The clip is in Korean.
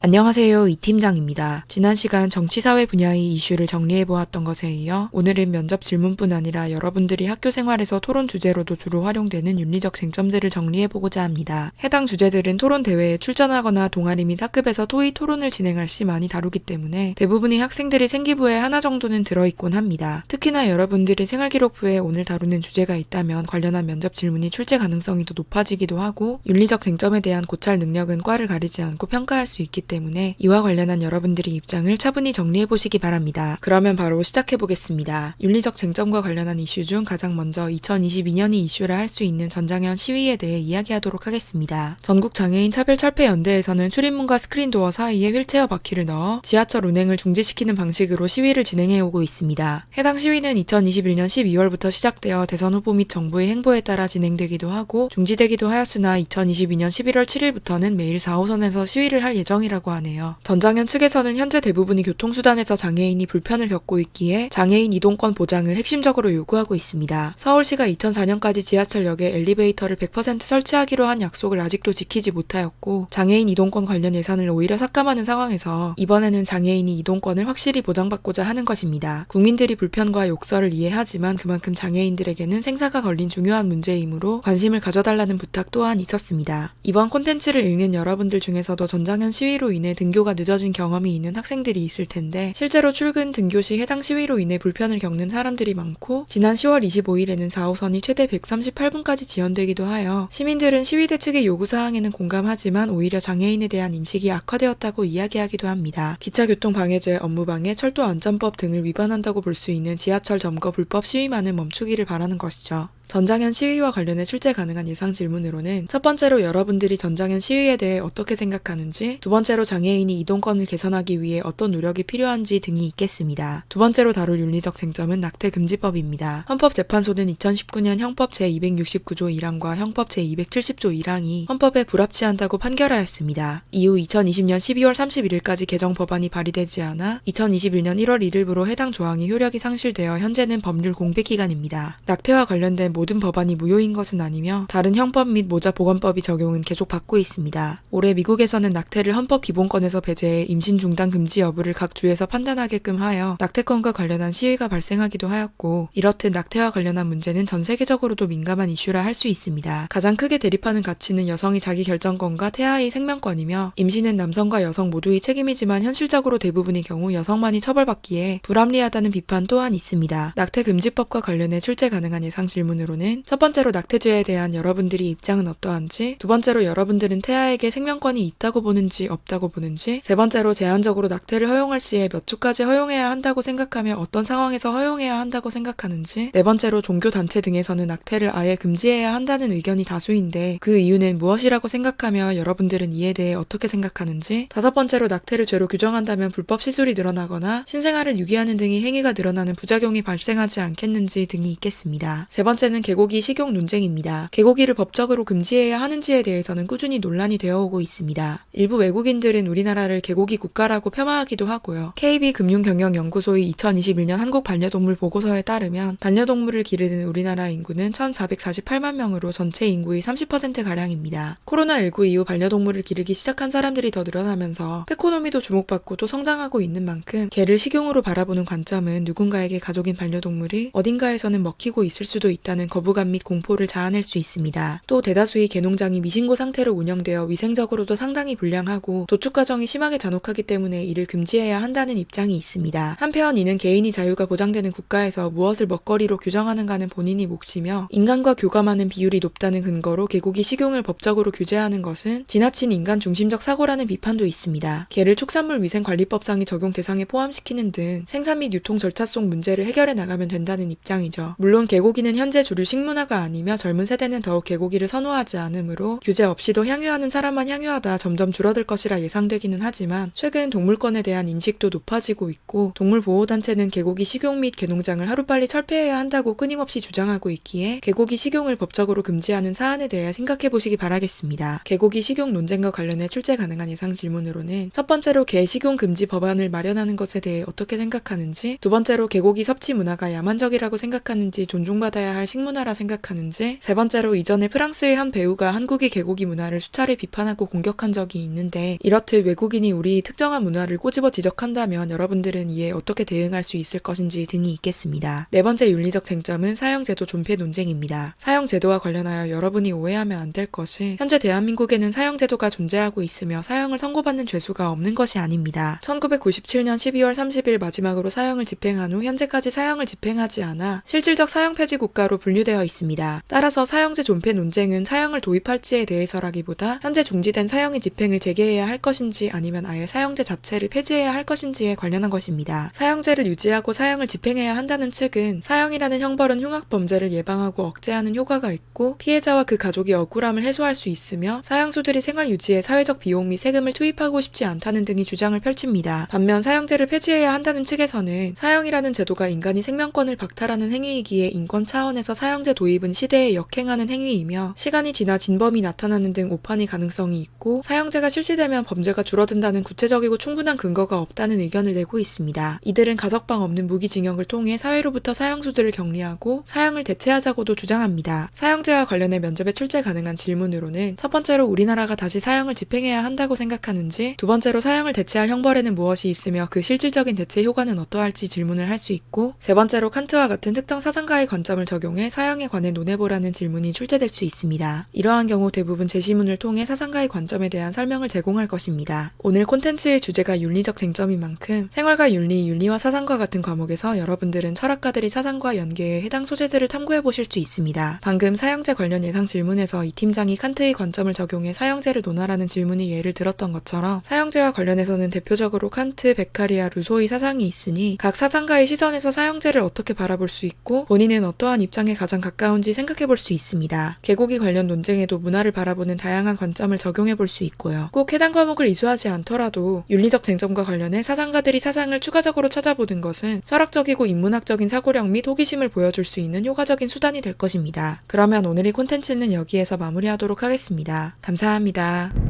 안녕하세요. 이 팀장입니다. 지난 시간 정치사회 분야의 이슈를 정리해보았던 것에 이어 오늘은 면접 질문뿐 아니라 여러분들이 학교 생활에서 토론 주제로도 주로 활용되는 윤리적 쟁점들을 정리해보고자 합니다. 해당 주제들은 토론 대회에 출전하거나 동아리 및 학급에서 토의 토론을 진행할 시 많이 다루기 때문에 대부분의 학생들이 생기부에 하나 정도는 들어있곤 합니다. 특히나 여러분들이 생활기록부에 오늘 다루는 주제가 있다면 관련한 면접 질문이 출제 가능성이 더 높아지기도 하고 윤리적 쟁점에 대한 고찰 능력은 과를 가리지 않고 평가할 수 있기 때문에 이와 관련한 여러분들의 입장을 차분히 정리해보시기 바랍니다. 그러면 바로 시작해보겠습니다. 윤리적 쟁점과 관련한 이슈 중 가장 먼저 2022년이 이슈라 할 수 있는 전장현 시위에 대해 이야기하도록 하겠습니다. 전국장애인 차별철폐연대에서는 출입문과 스크린도어 사이에 휠체어 바퀴를 넣어 지하철 운행을 중지시키는 방식으로 시위를 진행해오고 있습니다. 해당 시위는 2021년 12월부터 시작되어 대선 후보 및 정부의 행보에 따라 진행되기도 하고 중지되기도 하였으나 2022년 11월 7일부터는 매일 4호선에서 시위를 할 예정이라고 하네요. 전장현 측에서는 현재 대부분의 교통수단에서 장애인이 불편을 겪고 있기에 장애인 이동권 보장을 핵심적으로 요구하고 있습니다. 서울시가 2004년까지 지하철역에 엘리베이터를 100% 설치하기로 한 약속을 아직도 지키지 못하였고 장애인 이동권 관련 예산을 오히려 삭감하는 상황에서 이번에는 장애인이 이동권을 확실히 보장받고자 하는 것입니다. 국민들이 불편과 욕설을 이해하지만 그만큼 장애인들에게는 생사가 걸린 중요한 문제이므로 관심을 가져달라는 부탁 또한 있었습니다. 이번 콘텐츠를 읽는 여러분들 중에서도 전장현 시위로 인해 등교가 늦어진 경험이 있는 학생들이 있을 텐데 실제로 출근 등교 시 해당 시위로 인해 불편을 겪는 사람들이 많고 지난 10월 25일에는 4호선이 최대 138분까지 지연되기도 하여 시민들은 시위대 측의 요구사항에는 공감하지만 오히려 장애인에 대한 인식이 악화되었다고 이야기하기도 합니다. 기차교통방해죄, 업무방해, 철도안전법 등을 위반한다고 볼 수 있는 지하철 점거 불법 시위만은 멈추기를 바라는 것이죠. 전장현 시위와 관련해 출제 가능한 예상 질문으로는 첫 번째로 여러분들이 전장현 시위에 대해 어떻게 생각하는지, 두 번째로 장애인이 이동권을 개선하기 위해 어떤 노력이 필요한지 등이 있겠습니다. 두 번째로 다룰 윤리적 쟁점은 낙태금지법입니다. 헌법재판소는 2019년 형법 제269조 1항과 형법 제270조 1항이 헌법에 불합치한다고 판결하였습니다. 이후 2020년 12월 31일까지 개정 법안이 발의되지 않아 2021년 1월 1일부로 해당 조항이 효력이 상실되어 현재는 법률 공백 기간입니다. 낙태와 관련된 모든 법안이 무효인 것은 아니며 다른 형법 및 모자보건법이 적용은 계속 받고 있습니다. 올해 미국에서는 낙태를 헌법 기본권에서 배제해 임신 중단 금지 여부를 각 주에서 판단하게끔 하여 낙태권과 관련한 시위가 발생하기도 하였고 이렇듯 낙태와 관련한 문제는 전 세계적으로도 민감한 이슈라 할 수 있습니다. 가장 크게 대립하는 가치는 여성의 자기 결정권과 태아의 생명권이며 임신은 남성과 여성 모두의 책임이지만 현실적으로 대부분의 경우 여성만이 처벌받기에 불합리하다는 비판 또한 있습니다. 낙태금지법과 관련해 출제 가능한 예상 질문으로 첫 번째로 낙태죄에 대한 여러분들의 입장은 어떠한지, 두 번째로 여러분들은 태아에게 생명권이 있다고 보는지 없다고 보는지, 세 번째로 제한적으로 낙태를 허용할 시에 몇 주까지 허용해야 한다고 생각하며 어떤 상황에서 허용해야 한다고 생각하는지, 네 번째로 종교단체 등에서는 낙태를 아예 금지해야 한다는 의견이 다수인데 그 이유는 무엇이라고 생각하며 여러분들은 이에 대해 어떻게 생각하는지, 다섯 번째로 낙태를 죄로 규정한다면 불법 시술이 늘어나거나 신생아를 유기하는 등의 행위가 늘어나는 부작용이 발생하지 않겠는지 등이 있겠습니다. 세 번째는 개고기 식용 논쟁입니다. 개고기를 법적으로 금지해야 하는지에 대해서는 꾸준히 논란이 되어오고 있습니다. 일부 외국인들은 우리나라를 개고기 국가라고 폄하하기도 하고요. KB금융경영연구소의 2021년 한국 반려동물 보고서에 따르면 반려동물을 기르는 우리나라 인구는 1,448만 명으로 전체 인구의 30%가량입니다. 코로나19 이후 반려동물을 기르기 시작한 사람들이 더 늘어나면서 페코노미도 주목받고 또 성장하고 있는 만큼 개를 식용으로 바라보는 관점은 누군가에게 가족인 반려동물이 어딘가에서는 먹히고 있을 수도 있다는 거부감 및 공포를 자아낼 수 있습니다. 또 대다수의 개농장이 미신고 상태로 운영되어 위생적으로도 상당히 불량하고 도축 과정이 심하게 잔혹하기 때문에 이를 금지해야 한다는 입장이 있습니다. 한편 이는 개인의 자유가 보장되는 국가에서 무엇을 먹거리로 규정하는가는 본인이 몫이며 인간과 교감하는 비율이 높다는 근거로 개고기 식용을 법적으로 규제하는 것은 지나친 인간 중심적 사고라는 비판도 있습니다. 개를 축산물위생관리법상의 적용 대상에 포함시키는 등 생산 및 유통 절차 속 문제를 해결해 나가면 된다는 입장이죠. 물론 개고기는 현재 주류 식문화가 아니며 젊은 세대는 더욱 개고기를 선호하지 않으므로 규제 없이도 향유하는 사람만 향유하다 점점 줄어들 것이라 예상되기는 하지만 최근 동물권에 대한 인식도 높아지고 있고 동물보호단체는 개고기 식용 및 개농장을 하루빨리 철폐해야 한다고 끊임없이 주장하고 있기에 개고기 식용을 법적으로 금지하는 사안에 대해 생각해보시기 바라겠습니다. 개고기 식용 논쟁과 관련해 출제 가능한 예상 질문으로는 첫 번째로 개 식용 금지 법안을 마련하는 것에 대해 어떻게 생각하는지, 두 번째로 개고기 섭취 문화가 야만적이라고 생각하는지 존중받아야 할 식물 식문화라 생각하는지, 세 번째로 이전에 프랑스의 한 배우가 한국의 개고기 문화를 수차례 비판하고 공격한 적이 있는데, 이렇듯 외국인이 우리 특정한 문화를 꼬집어 지적한다면 여러분들은 이에 어떻게 대응할 수 있을 것인지 등이 있겠습니다. 네 번째 윤리적 쟁점은 사형제도 존폐 논쟁입니다. 사형제도와 관련하여 여러분이 오해하면 안 될 것이, 현재 대한민국에는 사형제도가 존재하고 있으며 사형을 선고받는 죄수가 없는 것이 아닙니다. 1997년 12월 30일 마지막으로 사형을 집행한 후 현재까지 사형을 집행하지 않아 실질적 사형 폐지 국가로 분류되어 있습니다. 따라서 사형제 존폐 논쟁은 사형을 도입할지에 대해서라기보다 현재 중지된 사형의 집행을 재개해야 할 것인지 아니면 아예 사형제 자체를 폐지해야 할 것인지에 관련한 것입니다. 사형제를 유지하고 사형을 집행해야 한다는 측은 사형이라는 형벌은 흉악 범죄를 예방하고 억제하는 효과가 있고 피해자와 그 가족이 억울함을 해소할 수 있으며 사형수들이 생활 유지에 사회적 비용 및 세금을 투입하고 싶지 않다는 등의 주장을 펼칩니다. 반면 사형제를 폐지해야 한다는 측에서는 사형이라는 제도가 인간이 생명권을 박탈하는 행위이기에 인권 차원에서 사형제 도입은 시대에 역행하는 행위이며 시간이 지나 진범이 나타나는 등 오판의 가능성이 있고 사형제가 실시되면 범죄가 줄어든다는 구체적이고 충분한 근거가 없다는 의견을 내고 있습니다. 이들은 가석방 없는 무기징역을 통해 사회로부터 사형수들을 격리하고 사형을 대체하자고도 주장합니다. 사형제와 관련해 면접에 출제 가능한 질문으로는 첫 번째로 우리나라가 다시 사형을 집행해야 한다고 생각하는지, 두 번째로 사형을 대체할 형벌에는 무엇이 있으며 그 실질적인 대체 효과는 어떠할지 질문을 할 수 있고, 세 번째로 칸트와 같은 특정 사상가의 관점을 적용해 사형에 관해 논해보라는 질문이 출제될 수 있습니다. 이러한 경우 대부분 제시문을 통해 사상가의 관점에 대한 설명을 제공할 것입니다. 오늘 콘텐츠의 주제가 윤리적 쟁점인 만큼 생활과 윤리, 윤리와 사상과 같은 과목에서 여러분들은 철학가들이 사상과 연계해 해당 소재들을 탐구해 보실 수 있습니다. 방금 사형제 관련 예상 질문에서 이 팀장이 칸트의 관점을 적용해 사형제를 논하라는 질문이 예를 들었던 것처럼 사형제와 관련해서는 대표적으로 칸트, 베카리아, 루소의 사상이 있으니 각 사상가의 시선에서 사형제를 어떻게 바라볼 수 있고 본인은 어떠한 입장에 가장 가까운지 생각해 볼 수 있습니다. 개고기 관련 논쟁에도 문화를 바라보는 다양한 관점을 적용해 볼 수 있고요. 꼭 해당 과목을 이수하지 않더라도 윤리적 쟁점과 관련해 사상가들이 사상을 추가적으로 찾아보는 것은 철학적이고 인문학적인 사고력 및 호기심을 보여줄 수 있는 효과적인 수단이 될 것입니다. 그러면 오늘의 콘텐츠는 여기에서 마무리하도록 하겠습니다. 감사합니다.